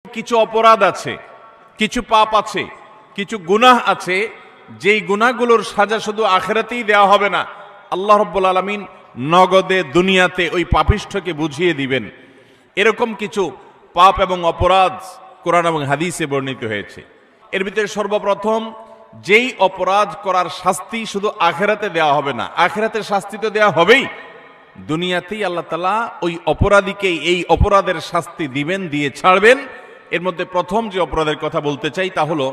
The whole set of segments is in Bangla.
কিছু অপরাধ আছে, কিছু পাপ আছে, কিছু গুনাহ আছে, যেই গুনাহগুলোর সাজা শুধু আখিরাতেই দেওয়া হবে না, আল্লাহ রাব্বুল আলামিন নগদে দুনিয়াতে ওই পাপিষ্ঠকে বুঝিয়ে দিবেন। এরকম কিছু পাপ এবং অপরাধ কোরআন এবং হাদিসে বর্ণিত হয়েছে। এর ভিতরে সর্বপ্রথম যেই অপরাধ করার শাস্তি শুধু আখিরাতে দেওয়া হবে না, আখিরাতের শাস্তি তো দেওয়া হবেই, দুনিয়াতেই আল্লাহ তাআলা ওই অপরাধীকে এই অপরাধের শাস্তি দিবেন, দিয়ে ছাড়বেন। এর মধ্যে প্রথম যে অপরাধের কথা বলতে চাই তা হলো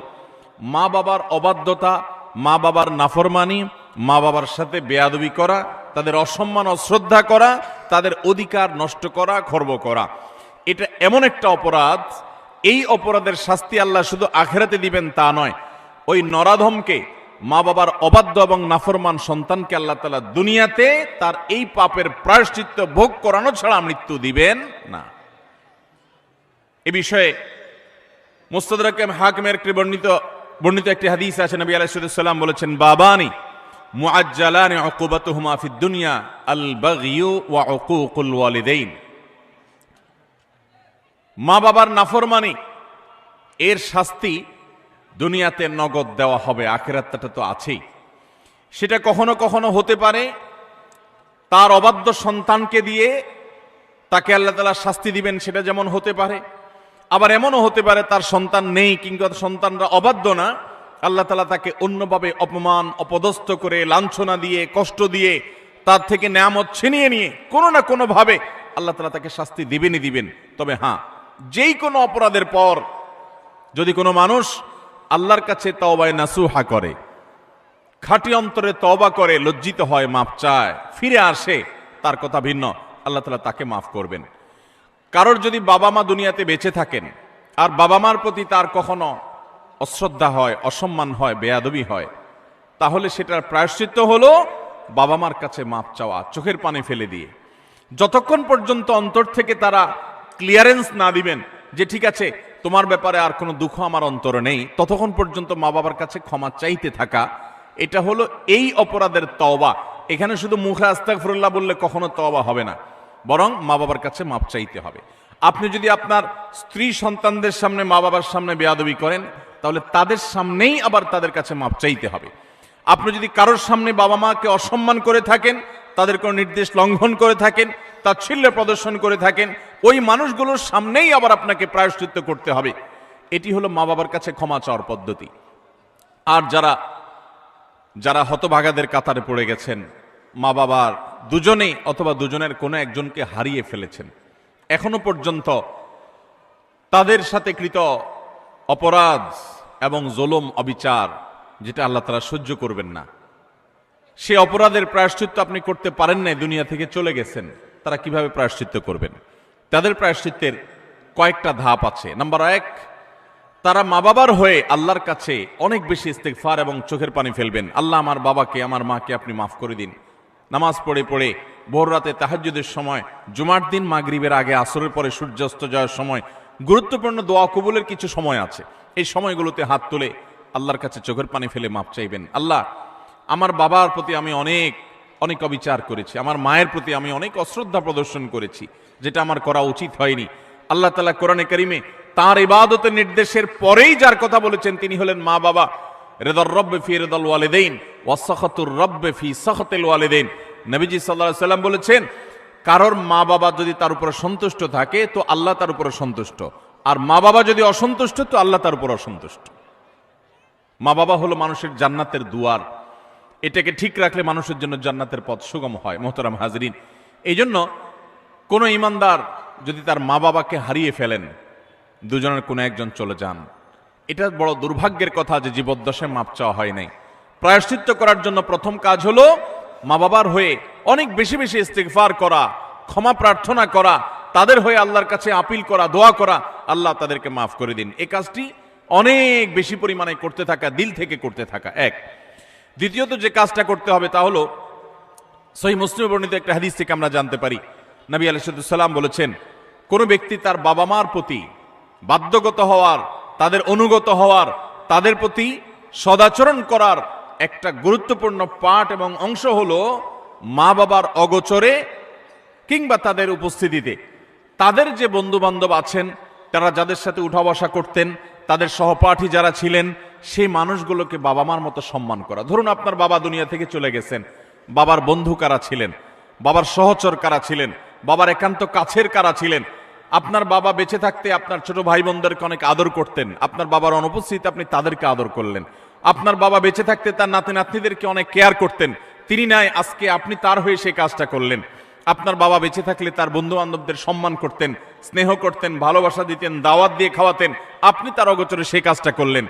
মা বাবার অবাধ্যতা, মা বাবার নাফরমানি, মা বাবার সাথে বেয়াদবি করা, তাদের অসম্মান অশ্রদ্ধা করা, তাদের অধিকার নষ্ট করা, খর্ব করা। এটা এমন একটা অপরাধ, এই অপরাধের শাস্তি আল্লাহ শুধু আখিরাতে দিবেন তা নয়, ওই নরাধমকে, মা বাবার অবাধ্য এবং নাফরমান সন্তানকে আল্লাহ তাআলা দুনিয়াতে তার এই পাপের প্রায়শ্চিত্ত ভোগ করানো ছাড়া মৃত্যু দিবেন না। এ বিষয়ে মুস্তাদরাক হাকিমের একটি বর্ণিত একটি হাদিস আছে। নবী আলাইহিস সালাম বলেছেন, বাবানি মুআজ্জালানি উকুবাতুহুমা ফিদ দুনিয়া আল বাগয়ু ওয়া উকুকুল ওয়ালিদাইন। মা বাবার নাফরমানি এর শাস্তি দুনিয়াতে নগদ দেওয়া হবে, আখিরাতটা তো আছেই। সেটা কখনো কখনো হতে পারে তার অবাধ্য সন্তানকে দিয়ে তাকে আল্লাহ তাআলা শাস্তি দিবেন, সেটা যেমন হতে পারে। আবার এমনও হতে পারে তার সন্তান নেই কিংবা সন্তানরা অবাধ্য না, আল্লাহ তাআলা তাকে অন্যভাবে অপমান অপদস্থ করে, লাঞ্ছনা দিয়ে, কষ্ট দিয়ে, তার থেকে নেয়ামত ছিনিয়ে নিয়ে কোনো না কোনো ভাবে আল্লাহ তাআলা তাকে শাস্তি দিবেনই দিবেন। তবে হ্যাঁ, যেই কোনো অপরাধের পর যদি কোনো মানুষ আল্লাহর কাছে তওবায়ে নাসুহা করে, খাঁটি অন্তরে তওবা করে, লজ্জিত হয়, মাফ চায়, ফিরে আসে, তার কথা ভিন্ন, আল্লাহ তাআলা তাকে মাফ করবেন। কারোর যদি বাবা মা দুনিয়াতে বেঁচে থাকেন আর বাবা মার প্রতি তার কখনো অশ্রদ্ধা হয়, অসম্মান হয়, বেয়াদবি হয়, তাহলে সেটার প্রায়শ্চিত্ত হলো বাবা মার কাছে মাফ চাওয়া, চোখের পানি ফেলে দিয়ে। যতক্ষণ পর্যন্ত অন্তর থেকে তারা ক্লিয়ারেন্স না দিবেন যে ঠিক আছে তোমার ব্যাপারে আর কোনো দুঃখ আমার অন্তরে নেই, ততক্ষণ পর্যন্ত মা বাবার কাছে ক্ষমা চাইতে থাকা, এটা হলো এই অপরাধের তওবা। এখানে শুধু মুখে আস্তাগফিরুল্লাহ বললে কখনো তওবা হবে না, বরং মা বাবার কাছে মাপ চাইতে হবে। আপনি যদি আপনার স্ত্রী সন্তানদের সামনে, মা বাবার সামনে বেয়াদবি করেন, তাহলে তাদের সামনেই আবার তাদের কাছে মাপ চাইতে হবে। আপনি যদি কারোর সামনে বাবা মাকে অসম্মান করে থাকেন, তাদের কোনো নির্দেশ লঙ্ঘন করে থাকেন, তাচ্ছিল্য প্রদর্শন করে থাকেন, ওই মানুষগুলোর সামনেই আবার আপনাকে প্রায়শ্চিত্ত করতে হবে। এটি হলো মা বাবার কাছে ক্ষমা চাওয়ার পদ্ধতি। আর যারা হতভাগাদের কাতারে পড়ে গেছেন, মা বাবার দুজনেই অথবা দুজনের কোনো একজনকে হারিয়ে ফেলেছেন, এখনো পর্যন্ত তাদের সাথে কৃত অপরাধ এবং জুলুম, অবিচার, যেটা আল্লাহ তাআলা সহ্য করবেন না, সে অপরাধের প্রায়শ্চিত্ত আপনি করতে পারেন নাই, দুনিয়া থেকে চলে গেছেন, তারা কিভাবে প্রায়শ্চিত্ত করবেন? তাদের প্রায়শ্চিত্তের কয়েকটা ধাপ আছে। নাম্বার 1, তারা মা বাবার হয়ে আল্লাহর কাছে অনেক বেশি ইস্তেগফার এবং চোখের পানি ফেলবেন। আল্লাহ, আমার বাবাকে, আমার মাকে আপনি মাফ করে দিন। নামাজ পড়ে পড়ে ভোর রাতে তাহাজ্জুদের সময়, জুমার দিন মাগরিবের আগে, আসরের পরে সূর্যাস্ত যাওয়ার সময়, গুরুত্বপূর্ণ দোয়া কবুলের কিছু সময় আছে, এই সময়গুলোতে হাত তুলে আল্লাহর কাছে চোখের পানি ফেলে মাফ চাইবেন। আল্লাহ, আমার বাবার প্রতি আমি অনেক অনেক অবিচার করেছি, আমার মায়ের প্রতি আমি অনেক অশ্রদ্ধা প্রদর্শন করেছি, যেটা আমার করা উচিত হয়নি। আল্লাহ তাআলা কোরআনে কারিমে তার ইবাদতের নির্দেশের পরেই যার কথা বলেছেন তিনি হলেন মা বাবা। রিদার রব্বি ফি রিদাল ওয়ালিদাইন ওয়া সাখাতুর রব্বি ফি সাখাতিল ওয়ালিদাইন। নবীজি সাল্লাল্লাহু আলাইহি সাল্লাম বলেছেন, কারোর মা বাবা যদি তার উপরে সন্তুষ্ট থাকে তো আল্লাহ তার উপরে সন্তুষ্ট, আর মা বাবা যদি অসন্তুষ্ট তো আল্লাহ তার উপর অসন্তুষ্ট। মা বাবা হলো মানুষের জান্নাতের দুয়ার, এটাকে ঠিক রাখলে মানুষের জন্য জান্নাতের পথ সুগম হয়। মোহতারাম হাজরিন, এই জন্য কোনো ইমানদার যদি তার মা বাবাকে হারিয়ে ফেলেন, দুজনের কোনো একজন চলে যান, এটা বড় দুর্ভাগ্যের কথা যে জীবদ্দশায় মাপ চাওয়া হয় নাই। প্রায়শ্চিত্ত করার জন্য প্রথম কাজ হলো মা বাবার হয়ে অনেক বেশি বেশি ইস্তেগফার করা, ক্ষমা প্রার্থনা করা, তাদের হয়ে আল্লাহর কাছে আপিল করা, দোয়া করা, আল্লাহ তাদেরকে মাফ করে দিন। এই কাজটি অনেক বেশি পরিমাণে করতে থাকা, দিল থেকে করতে থাকা এক। দ্বিতীয়ত যে কাজটা করতে হবে তা হলো সহিহ মুসলিমে বর্ণিত একটা হাদিস থেকে আমরা জানতে পারি, নবী আলাইহিস সালাম বলেছেন, কোন ব্যক্তি তার বাবা মার প্রতি বাধ্যগত হওয়ার, তাদের অনুগত হওয়ার, তাদের প্রতি সদাচরণ করার একটা গুরুত্বপূর্ণ পার্ট এবং অংশ হলো মা বাবার অগোচরে কিংবা তাদের উপস্থিতিতে তাদের যে বন্ধু বান্ধব আছেন তারা যাদের সাথে উঠা বসা করতেন, তাদের সহপাঠী যারা ছিলেন, সেই মানুষগুলোকে বাবা মার মতো সম্মান করা। ধরুন আপনার বাবা দুনিয়া থেকে চলে গেছেন, বাবার বন্ধু কারা ছিলেন, বাবার সহচর কারা ছিলেন, বাবার একান্ত কাছের কারা ছিলেন। আপনার বাবা বেঁচে থাকতে আপনার ছোট ভাই বোনদেরকে অনেক আদর করতেন, আপনার বাবার অনুপস্থিতিতে আপনি তাদেরকে আদর করলেন। আপনার বাবা বেঁচে থাকতে তার নাতি নাতনিদেরকে অনেক কেয়ার করতেন, তিনি নাই, আজকে আপনি তার হয়ে সেই কাজটা করলেন। আপনার বাবা বেঁচে থাকলে তার বন্ধু বান্ধবদের সম্মান করতেন, স্নেহ করতেন, ভালোবাসা দিতেন, দাওয়াত দিয়ে খাওয়াতেন, আপনি তার অগোচরে সেই কাজটা করলেন।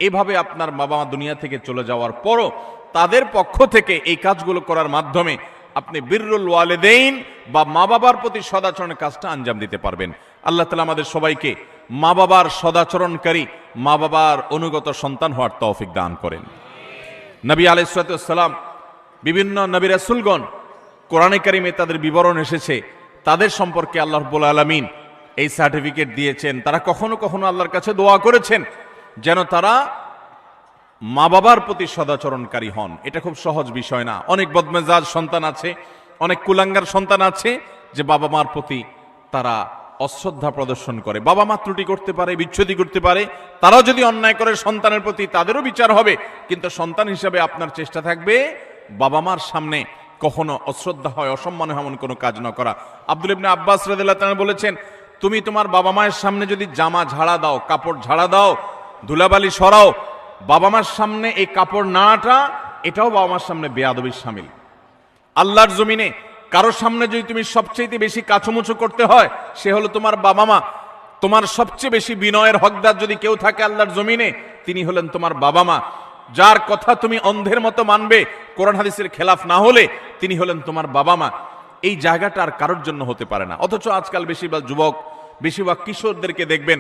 এভাবে আপনার বাবা মা দুনিয়া থেকে চলে যাওয়ার পরও তাদের পক্ষ থেকে এই কাজগুলো করার মাধ্যমে আপনি বিররুল ওয়ালিদাইন বা মা বাবার প্রতি সদাচরণের কাজটা আঞ্জাম দিতে পারবেন। আল্লাহ তাআলা আমাদের সবাইকে মা বাবার সদাচরণকারী, মা বাবার অনুগত সন্তান হওয়ার তৌফিক দান করেন। নবী আলাইহিস সালাম, বিভিন্ন নবী রাসূলগণ, কোরআনে কারিমে তাদের বিবরণ এসেছে, তাদের সম্পর্কে আল্লাহ রাব্বুল আলামিন এই সার্টিফিকেট দিয়েছেন। তারা কখনো কখনো আল্লাহর কাছে দোয়া করেছেন যেন তারা মা বাবার প্রতি সদাচরণকারী হন। এটা খুব সহজ বিষয় না। অনেক বদমেজাজ সন্তান আছে, অনেক কুলাঙ্গার সন্তান আছে যে বাবা মার প্রতি তারা অশ্রদ্ধা প্রদর্শন করে। বাবা মা ত্রুটি করতে পারে, বিচ্ছুতি করতে পারে, তারাও যদি অন্যায় করে সন্তানের প্রতি তাদেরও বিচার হবে, কিন্তু সন্তান হিসাবে আপনার চেষ্টা থাকবে বাবা মার সামনে কখনো অশ্রদ্ধা হয়, অসম্মান হয় এমন কোনো কাজ না করা। আব্দুল ইবনে আব্বাস রাদিয়াল্লাহু তাআলা বলেছেন, তুমি তোমার বাবা মায়ের সামনে যদি জামা ঝাড়া দাও, কাপড় ঝাড়া দাও, ধুলাবালি সরাও, বাবা মার সামনে এই কাপড় নাড়াটা এটাও বাবা মার সামনে বেয়াদবির শামিল। আল্লাহর জমিনে কারোর সামনে যদি তুমি সবচেয়ে বেশি কাছুমুছু করতে হয়, সে হলো তোমার বাবা মা। তোমার সবচেয়ে বেশি বিনয়ের হকদার যদি কেউ থাকে আল্লাহর জমিনে, তিনি হলেন তোমার বাবা মা। যার কথা তুমি অন্ধের মতো মানবে, কোরআন হাদিসের খেলাফ না হলে, তিনি হলেন তোমার বাবা মা। এই জায়গাটা আর কারোর জন্য হতে পারে না। অথচ আজকাল বেশিরভাগ যুবক, বেশিরভাগ কিশোরদেরকে দেখবেন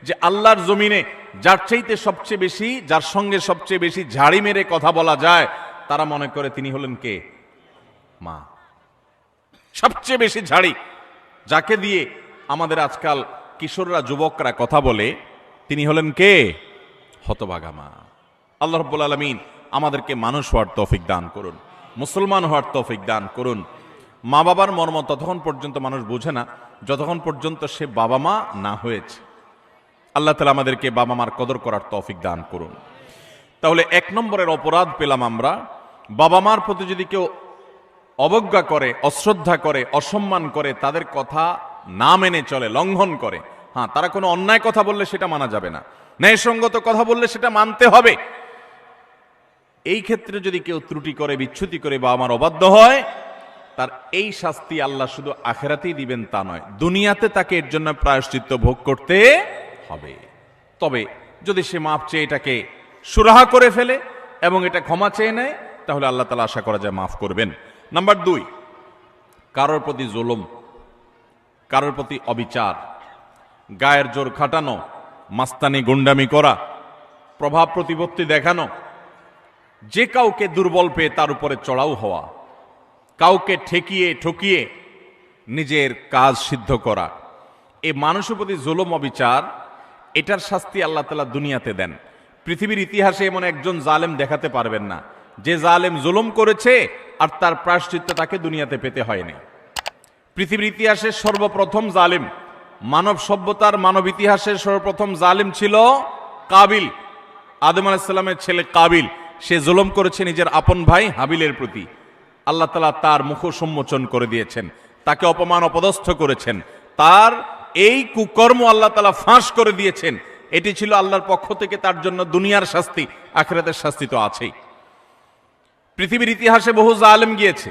যে আল্লাহর জমিনে যার চাইতে সবচেয়ে বেশি, যার সঙ্গে সবচেয়ে বেশি ঝাড়ি মেরে কথা বলা যায়, তারা মনে করে তিনি হলেন কে? মা। সবচেয়ে বেশি ঝাড়ি যাকে দিয়ে আমাদের আজকাল কিশোররা, যুবকরা কথা বলে, তিনি হলেন কে? হতভাগা মা। আল্লাহ রাব্বুল আলামিন আমাদেরকে মানুষ হওয়ার তৌফিক দান করুন, মুসলমান হওয়ার তৌফিক দান করুন। মা বাবার মর্ম ততক্ষণ পর্যন্ত মানুষ বোঝে না যতক্ষণ পর্যন্ত সে বাবা মা না হয়েছে। আল্লাহ তাআলা আমাদেরকে বাবা মার কদর করার তৌফিক দান করুন। তাহলে এক নম্বরের অপরাধ পেলাম আমরা, বাবা মার প্রতি যদি কেউ অবজ্ঞা করে, অশ্রদ্ধা করে, অসম্মান করে, তাদের কথা না মেনে চলে, লঙ্ঘন করে। হ্যাঁ, তারা কোনো অন্যায় কথা বললে সেটা মানা যাবে না, ন্যায়সঙ্গত কথা বললে সেটা মানতে হবে। এই ক্ষেত্রে যদি কেউ ত্রুটি করে, বিচ্যুতি করে, বাবা মার অবাধ্য হয়, তার এই শাস্তি আল্লাহ শুধু আখিরাতেই দিবেন তা নয়, দুনিয়াতে তাকে এর জন্য প্রায়শ্চিত্ত ভোগ করতে হবে। তবে যদি সে মাফ চেয়ে এটাকে সুরাহা করে ফেলে এবং এটা ক্ষমা চেয়ে নেয়, তাহলে আল্লাহ তাআলা আশা করা যায় মাফ করবেন। নাম্বার 2, কারোর প্রতি জুলুম, কারোর প্রতি অবিচার, গায়ের জোর খাটানো, মাস্তানি গুন্ডামি করা, প্রভাব প্রতিপত্তি দেখানো, যে কাউকে দুর্বল পেয়ে তার উপরে চড়াও হওয়া, কাউকে ঠেকিয়ে ঠকিয়ে নিজের কাজ সিদ্ধ করা, এই মানুষের প্রতি জুলুম, অবিচার, এটার শাস্তি আল্লাহ তাআলা দুনিয়াতে দেন। পৃথিবীর ইতিহাসে এমন একজন জালেম দেখাতে পারবেন না যে জালেম জুলুম করেছে আর তার প্রায়শ্চিত্ত তাকে দুনিয়াতে পেতে হয়নি। পৃথিবীর ইতিহাসের সর্বপ্রথম জালেম, মানব সভ্যতার, মানব ইতিহাসের সর্বপ্রথম জালেম ছিল কাবিল, আদম আলাইহিস সালামের ছেলে কাবিল। সে জুলুম করেছে নিজের আপন ভাই হাবিলের প্রতি। আল্লাহ তাআলা তার মুখ সম্মোচন করে দিয়েছেন, তাকে অপমান অপদস্থ করেছেন, তার এই কুকর্ম আল্লাহ তাআলা ফাঁস করে দিয়েছেন। এটি ছিল আল্লাহর পক্ষ থেকে তার জন্য দুনিয়ার শাস্তি, আখিরাতের শাস্তি তো আছেই। পৃথিবীর ইতিহাসে বহু জালেম গিয়েছে,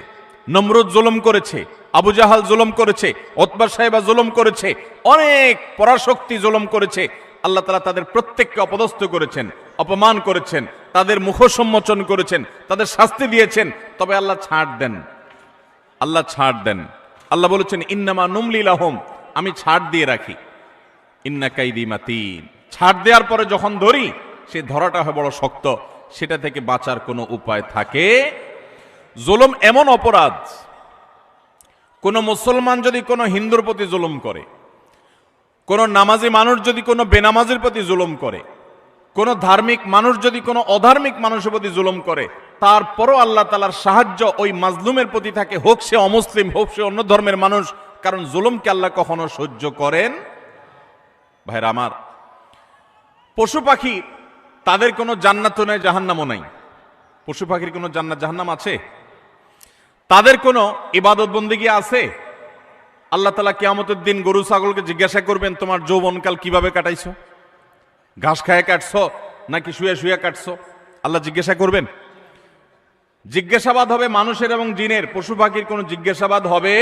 নমরুদ জুলুম করেছে, আবু জাহাল জুলুম করেছে, উতবা সাহেবা জুলুম করেছে, অনেক পরাশক্তি জুলুম করেছে। আল্লাহ তাআলা তাদের প্রত্যেককে অপদস্থ করেছেন, অপমান করেছেন, তাদের মুখ সম্মোচন করেছেন, তাদের শাস্তি দিয়েছেন। তবে আল্লাহ ছাড় দেন, আল্লাহ ছাড় দেন। আল্লাহ বলেছেন ইন্নামা নুমলি লাহুম, আমি ছাড় দিয়ে রাখি, ইন্না কাইদি মাতিন। ছাড় দেওয়ার পরে যখন ধরি, সে ধরাটা হয় বড় শক্ত, সেটা থেকে বাঁচার কোনো উপায় থাকে। জুলুম এমন অপরাধ, কোন মুসলমান যদি কোনো হিন্দুর প্রতি জুলুম করে, কোন নামাজি মানুষ যদি কোনো বেনামাজির প্রতি জুলুম করে, কোন ধার্মিক মানুষ যদি কোনো অধার্মিক মানুষের প্রতি জুলুম করে, তারপরও আল্লাহ তাআলার সাহায্য ওই মাজলুমের প্রতি থাকে, হোক সে অমুসলিম, হোক সে অন্য ধর্মের মানুষ। কারণ জুলুমকে আল্লাহ কখনো সহ্য করেন, ভাইরা আমার, পশু পাখি তাদের কোনো জান্নাতও নাই, জাহান্নামও নাই। পশু পাখির কোনো জান্নাত জাহান্নাম আছে? তাদের কোনো ইবাদত বন্দেগী আছে? আল্লাহ তাআলা কিয়ামতের দিন গরু ছাগলকে জিজ্ঞাসা করবেন, তোমার যৌবনকাল কিভাবে কাটাইছো? ঘাস খায় কাটছো নাকি শুয়ে শুয়ে কাটছো? আল্লাহ জিজ্ঞাসা করবেন। জিজ্ঞাসাবাদ হবে মানুষের এবং জিনের। পশু পাখির কোনো জিজ্ঞাসাবাদ হবে?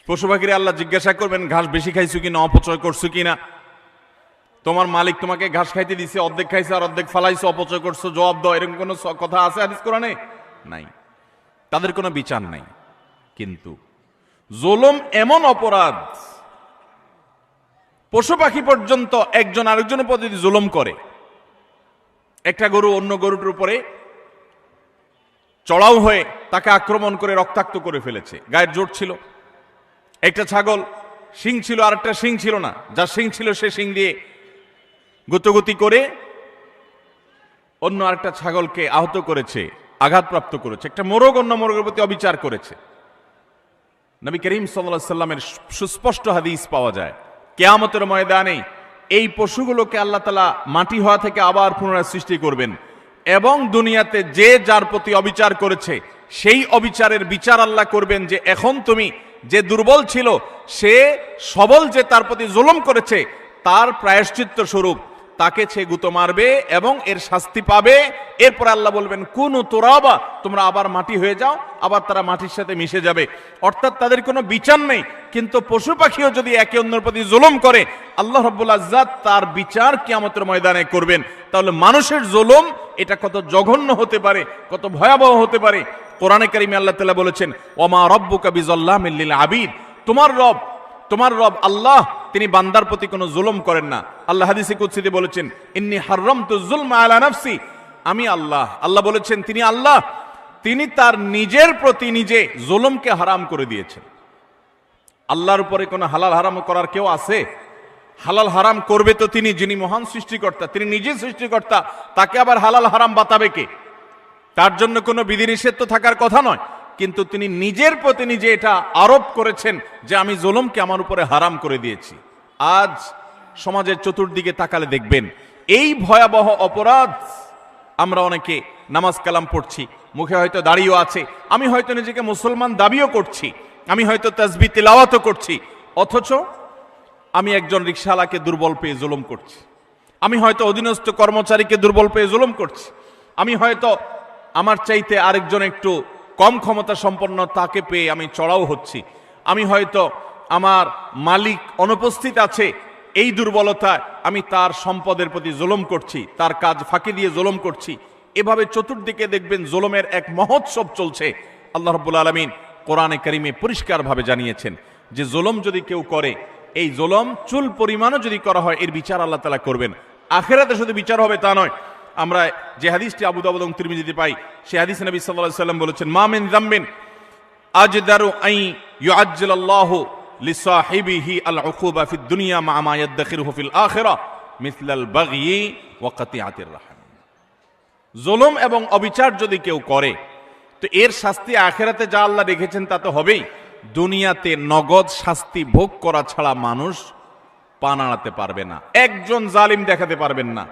পশু পাখির আল্লাহ জিজ্ঞাসা করবেন ঘাস বেশি খাইছো কিনা, অপচয় করছো কিনা। তোমার মালিক তোমাকে ঘাস খাইতে দিছে, অর্ধেক খাইছে আর অর্ধেক ফালাইছো, অপচয় করছো, জবাব দাও। এরকম কোনো কথা আছে হাদিস কোরআনে? নাই। তাদের কোনো বিচার নাই। কিন্তু জুলুম এমন অপরাধ, পশু পাখি পর্যন্ত একজন আরেকজনের প্রতি যদি জুলুম করে, একটা গরু অন্য গরুটার উপরে চড়াও হয়ে তাকে আক্রমণ করে রক্তাক্ত করে ফেলেছে, গায়ের জোর ছিল। একটা ছাগল শিং ছিল আর একটা শিং ছিল না, যার শিং ছিল সে শিং দিয়ে গুতগুতি করে অন্য আরেকটা ছাগলকে আহত করেছে, আঘাতপ্রাপ্ত করেছে। একটা মোরগ অন্য মোরগের প্রতি অবিচার করেছে। নবী করিম সাল্লাল্লাহু আলাইহি সাল্লামের সুস্পষ্ট হাদিস পাওয়া যায়, কিয়ামতের ময়দানে এই পশুগুলোকে আল্লাহ তাআলা মাটি হওয়া থেকে আবার পুনরায় সৃষ্টি করবেন এবং দুনিয়াতে যে যার প্রতি অবিচার করেছে সেই অবিচারের বিচার আল্লাহ করবেন। যে এখন তুমি যে দুর্বল ছিল সে সবল যে তার প্রতি জুলুম করেছে, তার প্রায়শ্চিত্ত স্বরূপ তাকে সে গুঁতো মারবে এবং এর শাস্তি পাবে। এরপর আল্লাহ বলবেন কুনু তুরাবা, তোমরা আবার মাটি হয়ে যাও, আবার তারা মাটির সাথে মিশে যাবে। অর্থাৎ তাদের কোনো বিচার নেই। কিন্তু পশু পাখিও যদি একে অন্যের প্রতি জুলুম করে, আল্লাহ রাব্বুল ইজ্জত তার বিচার কিয়ামতের ময়দানে করবেন। তাহলে মানুষের জুলুম এটা কত জঘন্য হতে পারে, কত ভয়াবহ হতে পারে। কোরআনে কারিমে আল্লাহ তাআলা বলেছেন ওমা রব্বুকা বিযাল্লামিল লিল আবিদ, তোমার রব আল্লাহ তিনি বান্দার প্রতি কোনো জুলুম করেন না। আল্লাহ হাদিসে কুদসিতে বলেছেন ইন্নী হারামতু যুলমা আলা নাফসি, আমি আল্লাহ বলেছেন তিনি আল্লাহ, তিনি তার নিজের প্রতি নিজে জুলুমকে হারাম করে দিয়েছেন। আল্লাহর উপরে কোনো হালাল হারাম করার কেউ আছে? হালাল হারাম করবে তো তিনি, যিনি মহান সৃষ্টিকর্তা, তিনি নিজে সৃষ্টিকর্তা, তাকে আবার হালাল হারাম বাতাবে কে? তার জন্য কোনো বিধিনিষেধ তো থাকার কথা নয়, কিন্তু তিনি নিজের প্রতি নিজে এটা আরোপ করেছেন যে আমি জুলুমকে আমার উপরে হারাম করে দিয়েছি। আজ সমাজের চতুর্দিকে তাকালে দেখবেন এই ভয়াবহ অপরাধ। আমরা অনেকে নামাজ কালাম পড়ছি, মুখে হয়তো দাড়িও আছে, আমি হয়তো নিজেকে মুসলমান দাবিও করছি, আমি হয়তো তাসবিহ তিলাওয়াতও করছি, অথচ আমি একজন রিকশাওয়ালাকে দুর্বল পেয়ে জুলুম করছি, আমি হয়তো অধীনস্থ কর্মচারীকে দুর্বল পেয়ে জুলুম করছি, আমি হয়তো আমার চাইতে আরেকজন একটু কম ক্ষমতা সম্পন্ন তাকে পেয়ে আমি চড়াও হচ্ছি, আমি হয়তো আমার মালিক অনুপস্থিত আছে এই দুর্বলতায় আমি তার সম্পদের প্রতি জুলুম করছি, তার কাজ ফাঁকি দিয়ে জুলুম করছি। এভাবে চতুর্দিকে দেখবেন জুলুমের এক মহোৎসব চলছে। আল্লাহ রাব্বুল আলামিন কোরআনে কারিমে পরিষ্কারভাবে জানিয়েছেন যে জুলুম যদি কেউ করে, এই জুলুম চুল পরিমাণও যদি করা হয় এর বিচার আল্লাহ তাআলা করবেন। আখিরাতে শুধু বিচার হবে তা নয়। আমরা যে হাদিসটি আবু দাউদ এবং তিরমিজিতে পাই, সেই হাদিসে নবী সাল্লাল্লাহু আলাইহি ওয়াসাল্লাম বলেছেন মা মিন যামবিন আজদারু আন ইউআজ্জিলাল্লাহু লিসাহিবিহি আল উকুবা ফিদ দুনিয়া মা মা ইয়াদখিরুহু ফিল আখিরাহ মিসলাল বাগয়ি ওয়া কাতিআতির রাহম। জুলুম এবং অবিচার যদি কেউ করে তো এর শাস্তি আখিরাতে যা আল্লাহ রেখেছেন তা তো হবেই, দুনিয়াতে নগদ শাস্তি ভোগ করা ছাড়া মানুষ পা নাড়াতে পারবে না। একজন জালিম দেখাতে পারবেন না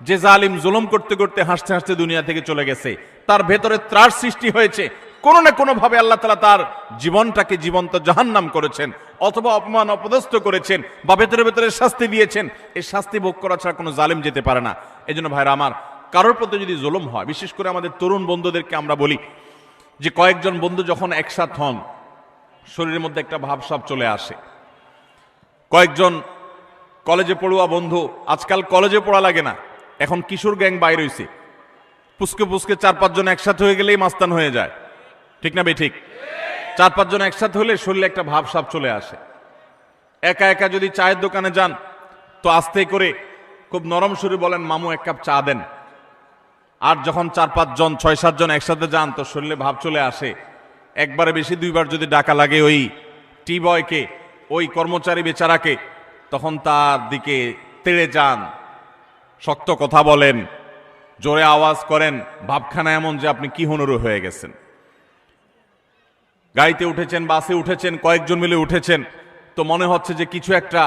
যে জালিম জুলুম করতে করতে হাসতে হাসতে দুনিয়া থেকে চলে গেছে, তার ভেতরে ত্রাস সৃষ্টি হয়েছে, কোনো না কোনো ভাবে আল্লাহ তাআলা তার জীবনটাকে জীবন্ত জাহান্নাম করেছেন, অথবা অপমান অপদস্থ করেছেন, বা ভেতরে ভেতরে শাস্তি দিয়েছেন। এই শাস্তি ভোগ করা ছাড়া কোনো জালিম যেতে পারে না। এই জন্য ভাইরা আমার, কারোর প্রতি যদি জুলুম হয়, বিশেষ করে আমাদের তরুণ বন্ধুদেরকে আমরা বলি যে কয়েকজন বন্ধু যখন একসাথ হন শরীরের মধ্যে একটা ভাবসাব চলে আসে। কয়েকজন কলেজে পড়ুয়া বন্ধু, আজকাল কলেজে পড়া লাগে না, এখন কিশোর গ্যাং বাইর হইছে, পুস্কে পুস্কে 4-5 জন একসাথে হয়ে গেলেই মাস্তান হয়ে যায়, ঠিক না বে ঠিক? 4-5 জন একসাথে হলে শরীরে একটা ভাবসাব চলে আসে। একা একা যদি চায়ের দোকানে যান তো আস্তে করে খুব নরম সুরে বলেন মামু এক কাপ চা দেন। আর যখন 4-5 জন 6-7 জন একসাথে যান তো শরীরে ভাব চলে আসে। একবারে বেশি 2বার যদি ডাকা লাগে ওই টি বয়কে, ওই কর্মচারী বেচারাকে, তখন তার দিকে তেড়ে যান, শক্ত কথা বলেন, জোরে আওয়াজ করেন, ভাবখানা এমন যে আপনি কি হুনুরু হয়ে গেছেন। গাড়িতে উঠেছেন, বাসে উঠেছেন, কয়েকজন মিলে উঠেছেন, তো মনে হচ্ছে যে কিছু একটা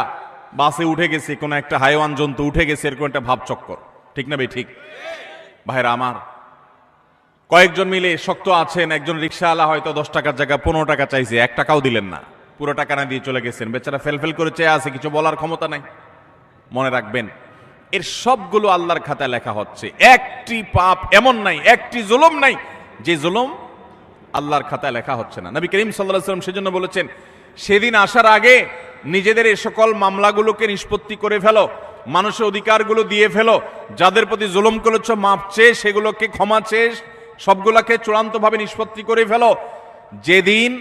বাসে উঠে গেছে, কোনো একটা হাইওয়ান জন্তু উঠে গেছে, এরকম একটা ভাব চক্কর, ঠিক না ভাই? ঠিক ভাইরা আমার, কয়েকজন মিলে শক্ত আছেন, একজন রিক্সাওয়ালা হয়তো 10 টাকার জায়গায় 15 টাকা চাইছে, 1 টাকাও দিলেন না, পুরো টাকা না দিয়ে চলে গেছেন, বেচারা ফেলফেল করে চেয়ে আছে, কিছু বলার ক্ষমতা নাই। মনে রাখবেন, এর সবগুলো আল্লাহর খাতায় লেখা হচ্ছে। একটি পাপ এমন নাই, একটি জুলুম নাই যে জুলুম আল্লাহর খাতায় লেখা হচ্ছে না। নবী করিম সাল্লাল্লাহু আলাইহি ওয়াসাল্লাম সেজন্য বলেছেন, সেদিন আসার আগে নিজেদের এই সকল মামলাগুলোকে নিষ্পত্তি করে ফেলো, মানুষের অধিকারগুলো দিয়ে ফেলো, যাদের প্রতি জুলুম করেছ মাপ চেয়ে সেগুলোকে ক্ষমা চেয়ে সবগুলাকে চূড়ান্তভাবে নিষ্পত্তি করে ফেলো। যেদিন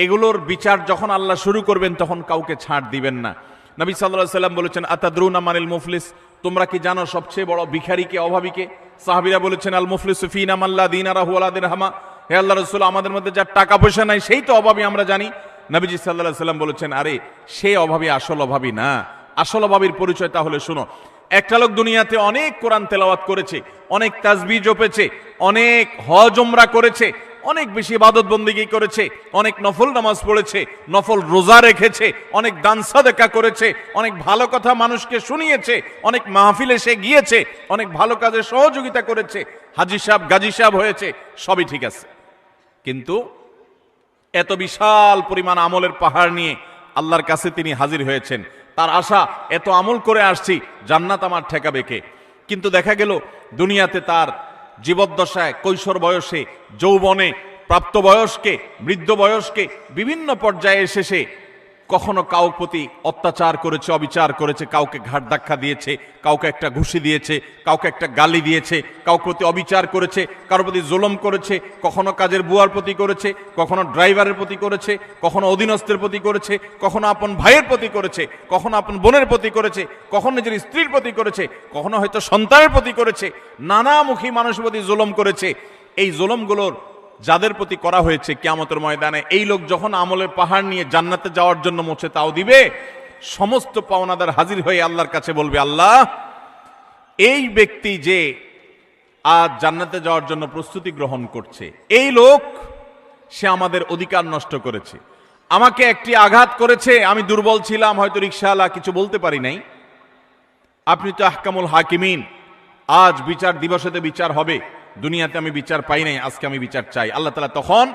এগুলোর বিচার যখন আল্লাহ শুরু করবেন তখন কাউকে ছাড় দিবেন না। নবী সাল্লাল্লাহু আলাইহি ওয়াসাল্লাম বলেছেন, আতাদরুনা মানিল মুফলিস, তোমরা কি জানো সবচেয়ে বড় ভিখারিকে, অভাবীকে? সাহাবীরা বলেছেন, আল মুফলিসু ফিনা মান লা দিনারাহু ওয়া লা দিরহামা, হে আল্লাহর রাসূল, আমাদের মধ্যে যার টাকা পয়সা নাই সেই তো অভাবী, আমরা জানি। নবীজি সাল্লাল্লাহু আলাইহি ওয়াসাল্লাম বলেছেন, আরে সে অভাবী আসল অভাবী না, আসল অভাবীর পরিচয় তাহলে শুনো। একটা লোক দুনিয়াতে অনেক কোরআন তেলাওয়াত করেছে, অনেক তাসবিহ জপেছে, অনেক হজ উমরা করেছে, অনেক বেশি ইবাদত বন্দেগী করেছে, অনেক নফল নামাজ পড়েছে, নফল রোজা রেখেছে, অনেক দান সাদেকা করেছে, অনেক ভালো কথা মানুষকে শুনিয়েছে, অনেক মাহফিলে সে গিয়েছে, অনেক ভালো কাজে সহযোগিতা করেছে, হাজী সাহেব গাজী সাহেব হয়েছে, সবই ঠিক আছে। কিন্তু এত বিশাল পরিমাণ আমলের পাহাড় নিয়ে আল্লাহর কাছে তিনি হাজির হয়েছেন, তার আশা, এত আমল করে আসছি, জান্নাত আমার ঠেকাবে কে? কিন্তু দেখা গেল দুনিয়াতে তার জীবদ্দশায়, কৈশোর বয়সে, যৌবনে, প্রাপ্তবয়স্কে, বৃদ্ধ বয়স্কে, বিভিন্ন পর্যায়ে এসে কখনো কাউ প্রতি অত্যাচার করেছে, অবিচার করেছে, কাউকে ঘাট ধাক্কা দিয়েছে, কাউকে একটা ঘুষি দিয়েছে, কাউকে একটা গালি দিয়েছে, কাউকে প্রতি অবিচার করেছে, কারোর প্রতি জুলুম করেছে, কখনো কাজের বুয়ার প্রতি করেছে, কখনো ড্রাইভারের প্রতি করেছে, কখনো অধীনস্থের প্রতি করেছে, কখনো আপন ভাইয়ের প্রতি করেছে, কখনো আপন বোনের প্রতি করেছে, কখনো নিজের স্ত্রীর প্রতি করেছে, কখনো হয়তো সন্তানের প্রতি করেছে, নানামুখী মানুষের প্রতি জুলুম করেছে। এই জুলুমগুলোর যাদের প্রতি করা হয়েছে, কিয়ামতের ময়দানে এই লোক যখন আমলের পাহাড় নিয়ে জান্নাতে যাওয়ার জন্য মোছে তাও দিবে, সমস্ত পাওনাদার হাজির হয়ে আল্লাহর কাছে বলবে, আল্লাহ, এই ব্যক্তি যে আজ জান্নাতে যাওয়ার জন্য প্রস্তুতি গ্রহণ করছে, এই লোক সে আমাদের অধিকার নষ্ট করেছে, আমাকে একটি আঘাত করেছে, আমি দুর্বল ছিলাম, হয়তো রিকশাওয়ালা, কিছু বলতে পারি নাই, আপনি তো আহকামুল হাকিমিন, আজ বিচার দিবসেতে বিচার হবে, দুনিয়াতে আমি বিচার পাই নাই, আজকে আমি বিচার চাই। আল্লাহ তাআলা তখন